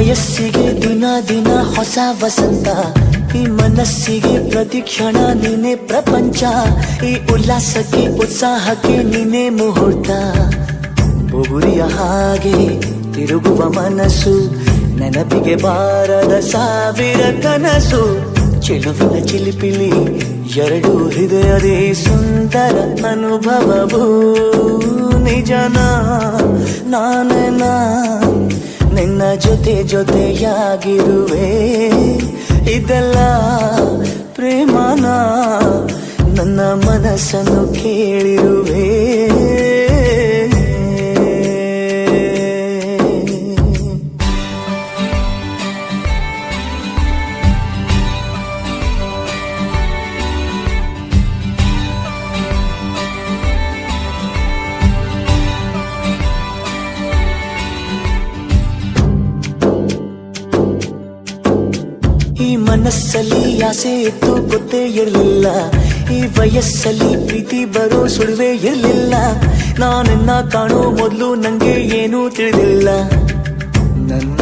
ವಯಸ್ಸಿಗೆ ದಿನ ದಿನ ಹೊಸ ವಸಂತ, ಈ ಮನಸ್ಸಿಗೆ ಪ್ರತಿಕ್ಷಣ ನೀನೆ ಪ್ರಪಂಚ, ಈ ಉಲ್ಲಾಸಕ್ಕೆ ಉತ್ಸಾಹಕ್ಕೆ ನೀನೆ ಮುಹೂರ್ತ. ಬುಗುರಿಯ ಹಾಗೆ ತಿರುಗುವ ಮನಸ್ಸು, ನೆನಪಿಗೆ ಬಾರದ ಸಾವಿರ ಕನಸು. ಚೆಲುವಿನ ಚಿಲಿಪಿಲಿ ಎರಡು ಹೃದಯದೇ ಸುಂದರ ಅನುಭವವು. ನಿಜನ ನಾನೇನ ನಿನ್ನ ಜೊತೆ ಜೊತೆಯಾಗಿರುವೆ, ಇದೆಲ್ಲ ಪ್ರೇಮನ ನನ್ನ ಮನಸ್ಸನ್ನು ಕೇಳಿರುವೆ. ಈ ಮನಸ್ಸಲ್ಲಿ ಆಸೆ ಇತ್ತು ಗೊತ್ತೇ ಇರಲಿಲ್ಲ, ಈ ವಯಸ್ಸಲ್ಲಿ ಪ್ರೀತಿ ಬರೋ ಸುಳಿವೇ ಇರಲಿಲ್ಲ. ನಾನನ್ನ ಕಾಣೋ ಮೊದಲು ನಂಗೆ ಏನೂ ತಿಳಿದಿಲ್ಲ. ನನ್ನ